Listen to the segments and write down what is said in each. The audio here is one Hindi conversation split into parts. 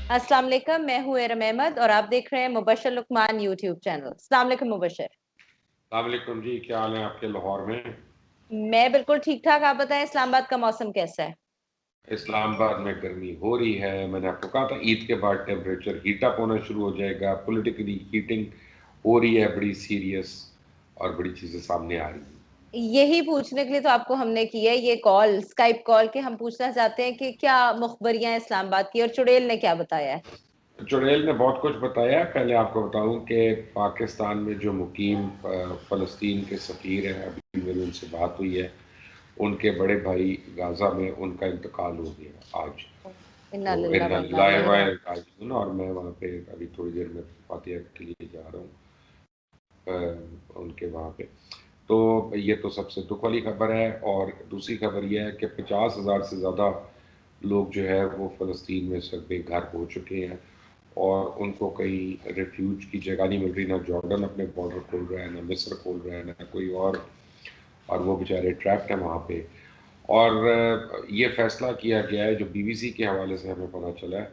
अस्सलाम वालेकुम, मैं हूँ एरम अहमद और आप देख रहे हैं मुबशर लुकमान यूट्यूब चैनल। अस्सलाम वालेकुम मुबशर। वालेकुम जी, क्या हाल है आपके लाहौर में? मैं बिल्कुल ठीक ठाक, आप बताएं इस्लामाबाद का मौसम कैसा है? इस्लामाबाद में गर्मी हो रही है। मैंने आपको कहा था ईद के बाद टेम्परेचर हीट अप होना शुरू हो जाएगा। पॉलिटिकली हीटिंग हो रही है, बड़ी सीरियस और बड़ी चीजें सामने आ रही हैं। यही पूछने के लिए तो आपको हमने की है ये कॉल, स्काइप कॉल के हम पूछना चाहते हैं कि क्या मुखबरियां हैं इस्लामाबाद की और चुड़ैल ने क्या बताया है। चुड़ैल ने बहुत कुछ बताया। पहले आपको बताऊं कि पाकिस्तान में जो मुकीम फ़लस्तीन के सफ़ीर हैं, अभी मेरी उनसे बात हुई है। उनके बड़े भाई गाज़ा में उनका इंतकाल हो गया आज। इन्ना तो लिल्लाह इन्ना व इन्ना लिल्लाहि इलैहि व राजिऊन। इन्ना इलैहि राजिऊन। और मैं वहाँ पे अभी थोड़ी देर में फातिहा के लिए जा रहा हूँ उनके वहाँ पे। तो ये तो सबसे दुख वाली खबर है। और दूसरी खबर यह है कि 50,000 से ज़्यादा लोग जो है वो फ़लस्तीन में इस वक्त बेघर हो चुके हैं और उनको कहीं रिफ्यूज की जगह नहीं मिल रही। ना जॉर्डन अपने बॉर्डर खोल रहा है, ना मिस्र खोल रहा है, ना कोई और वो बेचारे ट्रैप्ड हैं वहाँ पे। और ये फैसला किया गया है, जो बीबीसी के हवाले से हमें पता चला है,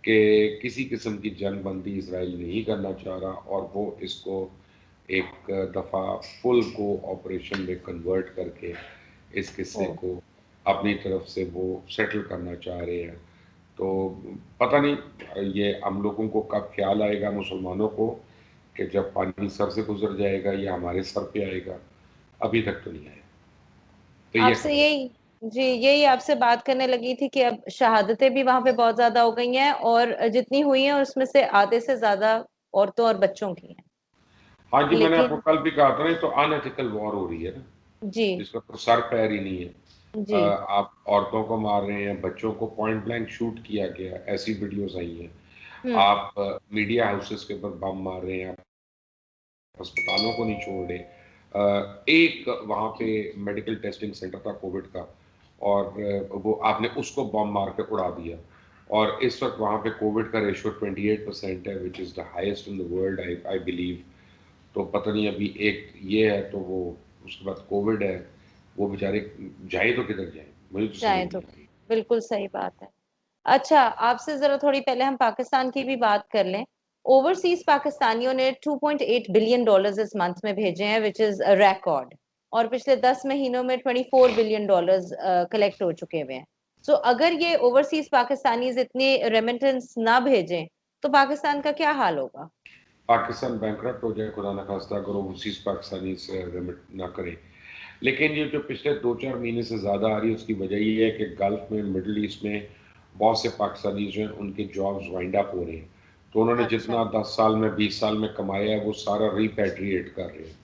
कि किसी किस्म की जंग बंदी इसराइल नहीं करना चाह रहा और वो इसको एक दफ़ा फुल को ऑपरेशन में कन्वर्ट करके इस किस्से को अपनी तरफ से वो सेटल करना चाह रहे हैं। तो पता नहीं ये हम लोगों को कब ख्याल आएगा, मुसलमानों को, कि जब पानी सर से गुजर जाएगा या हमारे सर पे आएगा। अभी तक तो नहीं आया। तो ये आपसे खबर। यही जी यही आपसे बात करने लगी थी कि अब शहादतें भी वहां पे बहुत ज्यादा हो गई हैं और जितनी हुई हैं उसमें से आधे से ज्यादा औरतों और बच्चों की हैं। हाँ जी, मैंने आपको लेकिन कल भी कहा था ना, तो अनएथिकल वॉर हो रही है ना, जी जिसका तो सर पैर ही नहीं है। जी आप औरतों को मार रहे हैं, बच्चों को पॉइंट ब्लैंक शूट किया गया, ऐसी वीडियोस आई हैं। हम्म आप मीडिया हाउसेस के ऊपर बम मार रहे हैं, आप अस्पतालों को नहीं छोड़ रहे। एक वहाँ पे मेडिकल टेस्टिंग सेंटर था कोविड का, और वो आपने उसको बम मार के उड़ा दिया। और इस वक्त वहाँ पे कोविड का रेशो 28% है, which is the highest in the world, I believe. तो पता नहीं अभी एक ये है, तो वो उसके बाद कोविड है। वो बेचारे जाए तो किधर जाए, मुझे तो समझ चाहे नहीं तो आ रही। बिल्कुल सही बात है। अच्छा, आपसे जरा थोड़ी पहले हम पाकिस्तान की भी बात कर लें। ओवरसीज पाकिस्तानियों ने 2.8 बिलियन डॉलर्स इस मंथ में भेजे हैं, विच इज अ रिकॉर्ड। और पिछले 10 महीनों में 24 बिलियन डॉलर्स कलेक्ट हो चुके हुए हैं। सो अगर ये ओवरसीज पाकिस्तानीज इतने रेमिटेंस ना भेजें तो पाकिस्तान का क्या हाल होगा? पाकिस्तान बैंकरप्ट हो जाए, खुदा न खास्ता, अगर ओवरसीज पाकिस्तानी से रिमिट ना करे। लेकिन ये जो पिछले 2-4 महीने से ज़्यादा आ रही है, उसकी वजह ये है कि गल्फ में, मिडल ईस्ट में बहुत से पाकिस्तानी जो हैं उनके जॉब्स वाइंड अप हो रहे हैं। तो उन्होंने अच्छा। जितना 10 साल में, 20 साल में कमाया है, वो सारा रिपैट्रिएट कर रहे हैं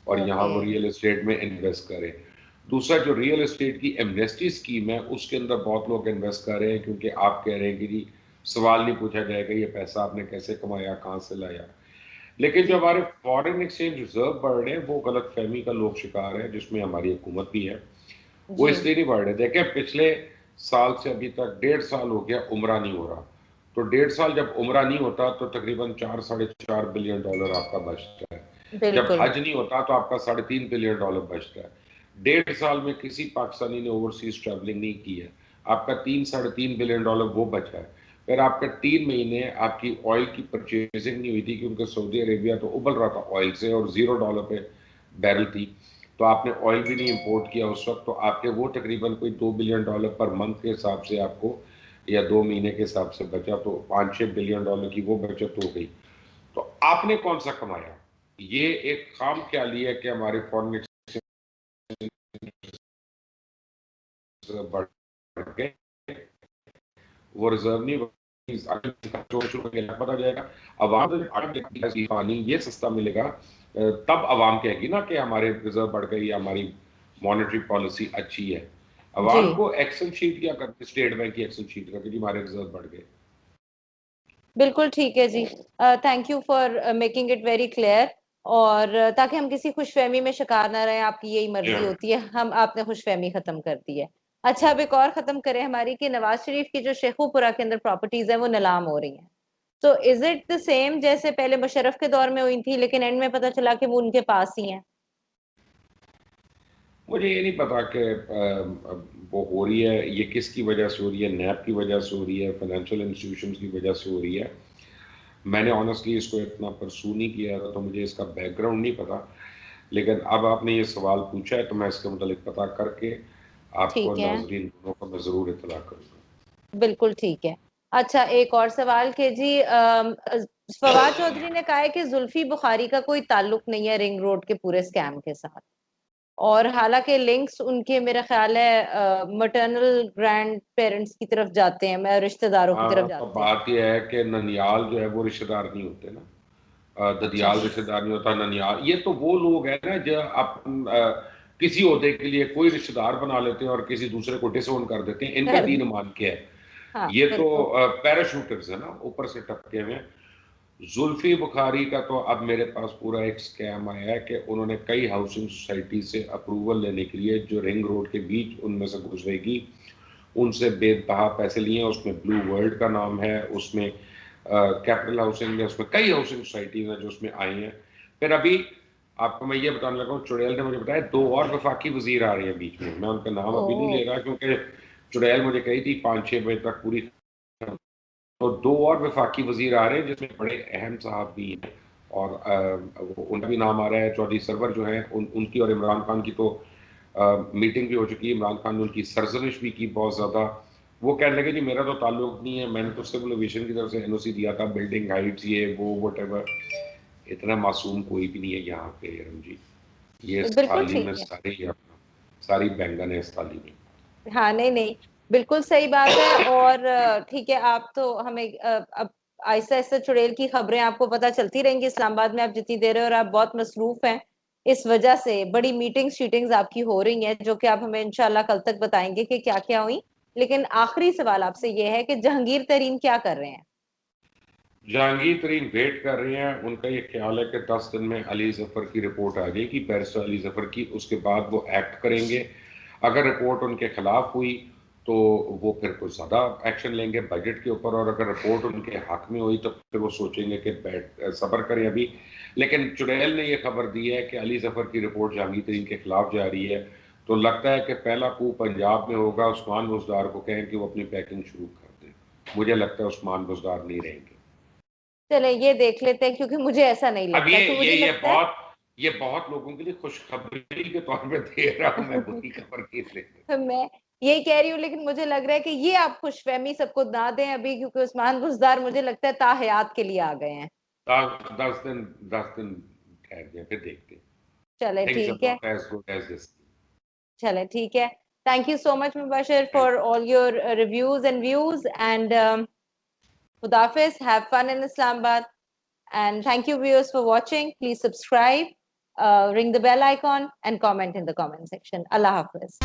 और यहाँ ओके। वो रियल एस्टेट में इन्वेस्ट कर रहे हैं। दूसरा, जो रियल एस्टेट की एमनेस्टी स्कीम है, उसके अंदर बहुत लोग इन्वेस्ट कर रहे हैं, क्योंकि आप कह रहे हैं कि जी सवाल नहीं पूछा जाएगा ये पैसा आपने कैसे कमाया, कहाँ से लाया। लेकिन जो जी हमारे फॉरेन एक्सचेंज रिजर्व बढ़ रहे हैं, वो गलत फहमी का लोग शिकार है, जिसमें हमारी हुकूमत भी है। वो जी इसलिए नहीं बढ़ रहे, देखें पिछले साल से अभी तक 1.5 साल हो गया उम्रा नहीं हो रहा। तो 1.5 साल जब उम्रा नहीं होता तो तकरीबन 4-4.5 बिलियन डॉलर आपका बचता है। जब बिल्कुल। हज नहीं होता तो आपका 3.5 बिलियन डॉलर बचता है। 1.5 साल में किसी पाकिस्तानी ने ओवरसीज ट्रैवलिंग नहीं की है, आपका 3-3.5 बिलियन डॉलर वो बचा है। फिर आपका 3 महीने आपकी ऑयल की परचेजिंग नहीं हुई थी, क्योंकि सऊदी अरेबिया तो उबल रहा था ऑयल से और $0 पे बैरल थी। तो आपने ऑयल भी नहीं इंपोर्ट किया उस वक्त, तो आपके वो तकरीबन कोई $2 बिलियन पर मंथ के हिसाब से आपको, या 2 महीने के हिसाब से बचा, तो 5-6 बिलियन डॉलर की वो बचत हो गई। तो आपने कौन सा कमाया? ये एक खाम ख्याली है कि हमारे फॉरेन एक्सचेंज बढ़ गए, वो रिजर्व नहीं पता जाएगा। अवाम पानी ये सस्ता मिलेगा, तब अवाम कहेगी ना कि हमारे रिजर्व बढ़ गई या हमारी मॉनेटरी पॉलिसी अच्छी है। जी अवाम को एक्सेल शीट क्या करते, स्टेट बैंक की एक्सेल शीट करके जी हमारे रिजर्व बढ़ गए। बिल्कुल ठीक है जी। Thank you for making it very clear. और ताकि हम किसी खुशफहमी में शिकार ना रहे, आपकी यही मर्जी होती है, हम आपने खुशफहमी खत्म कर दी है। अच्छा, अब एक और खत्म करें हमारी कि नवाज शरीफ की जो शेखुपुरा के अंदर प्रॉपर्टीज है वो नीलाम हो रही हैं। तो इज इट द सेम जैसे पहले मुशर्रफ के दौर में हुई थी, लेकिन एंड में पता चला कि वो उनके पास ही हैं? मुझे ये नहीं पता कि वो हो रही है, ये किसकी वजह से हो रही है, नैब की वजह से हो रही है, फाइनेंशियल इंस्टीट्यूशंस की वजह से हो रही है। मैंने ऑनेस्टली इसको इतना परसू नहीं किया था, तो मुझे इसका बैकग्राउंड नहीं पता। लेकिन अब आपने ये सवाल पूछा है तो मैं इसके मुतालिक पता करके आपको ठीक और है, नाजरीन दोनों को मैं ज़रूर इत्तला करूँगा। बिल्कुल ठीक है। अच्छा, एक और सवाल के जी, फवाद चौधरी ने कहा है कि जुल्फी बुखारी का कोई ताल्लुक नहीं है रिंग रोड के पूरे स्कैम के साथ, और हालांकि लिंक्स उनके मेरा ख्याल है मटर्नल ग्रैंड पेरेंट्स की तरफ जाते हैं, मैं रिश्तेदारों की तरफ हाँ, तो जाते हैं। बात यह है कि ननियाल जो है वो रिश्तेदार नहीं होते ना। अच्छा। ददियाल रिश्तेदार नहीं होता, ननियाल ये तो वो लोग हैं ना जो आप किसी ओहदे के लिए कोई रिश्तेदार बना लेते हैं और किसी दूसरे को डिसोन कर देते हैं, इनका कर दीन दे। मान के है। हाँ ये तो बिल्कुल। पैराशूटर्स है ना, ऊपर से टपके हुए। जुल्फी बुखारी का तो अब मेरे पास पूरा एक स्कैम आया है कि उन्होंने कई हाउसिंग सोसाइटी से अप्रूवल लेने के लिए जो रिंग रोड के बीच उनमें से गुजरेगी, उनसे बेतहा पैसे लिए हैं। उसमें ब्लू वर्ल्ड का नाम है, उसमें कैपिटल हाउसिंग है, उसमें कई हाउसिंग सोसाइटीज हैं जो उसमें आई हैं। फिर अभी आपको मैं ये बताने लगा हूँ, चुड़ैल ने मुझे बताया 2 और वफाकी वजीर आ रही हैं बीच में। मैं उनका नाम ओ। अभी नहीं ले रहा क्योंकि चुड़ैल मुझे कही थी 5-6 बजे तक पूरी। तो 2 और वफाकी वजीर आ रहे हैं जिसमें बड़े अहम साहब भी हैं, और उनका भी नाम आ रहा है। चौधरी सरवर जो है उनकी और इमरान खान की तो मीटिंग भी हो चुकी है। इमरान खान ने उनकी सरजनिश भी की बहुत ज़्यादा। वो कहने लगे जी मेरा तो ताल्लुक नहीं है, मैंने तो सिविल एविएशन की तरफ से एनओसी दिया था, बिल्डिंग हाइट्स ये वो वट। इतना मासूम कोई भी नहीं है यहाँ पे रम जी। ये इस बिल्कुल थाली ठीक में है। सारे ही अपना सारी बैंगन है इस थाली में। हाँ नहीं नहीं, बिल्कुल सही बात है। और ठीक है, आप तो हमें अब आहिस्ता आहिस्ता चुड़ैल की खबरें आपको पता चलती रहेंगी। इस्लामाबाद में आप जितनी देर है और आप बहुत मसरूफ हैं, इस वजह से बड़ी मीटिंग्स शीटिंग्स आपकी हो रही हैं, जो कि आप हमें इंशाल्लाह कल तक बताएंगे कि क्या क्या हुई। लेकिन आखिरी सवाल आपसे ये है कि जहांगीर तरीन क्या कर रहे हैं? जहांगीर तरीन वेट कर रहे हैं। उनका ये ख्याल है कि 10 दिन में अली जफर की रिपोर्ट आ जाएगी, बैरिस्टर अली जफर की, उसके बाद वो एक्ट करेंगे। अगर रिपोर्ट उनके खिलाफ हुई तो वो फिर कुछ ज़्यादा एक्शन लेंगे बजट के ऊपर, और अगर रिपोर्ट उनके हक में हुई तो फिर वो सोचेंगे कि बैठ सब्र करें अभी। लेकिन चुड़ैल ने यह खबर दी है कि अली जफर की रिपोर्ट जहांगीर तरीन के खिलाफ जा रही है, तो लगता है कि पहला कू पंजाब में होगा। उस्मान बुजदार को कहें कि वो अपनी पैकिंग शुरू कर दें। मुझे लगता है उस्मान बुजदार नहीं रहेंगे। चले ये देख लेते हैं, क्योंकि मुझे ऐसा नहीं अब लगता, कि मुझे लगता है ये बहुत लोगों के लिए खुशखबरी के तौर पे दे रहा हूं मैं, बुरी खबर की तरह। मैं यही कह रही हूँ, लेकिन मुझे लग रहा है कि ये आप खुशफहमी सबको ना दें अभी, क्योंकि उस्मान बुजदार मुझे लगता है ताहयात के लिए आ गए हैं। 10 दिन ठहर जाए फिर देखते हैं। चले थिंग्स आर ठीक है। Not as good as this. चले ठीक है। Thank you so much Mubashir for all your reviews and views, and खुदाफिज, have fun in Islamabad, and thank you viewers for watching. Please subscribe, ring the bell icon and comment in the comment section. Allah Hafiz.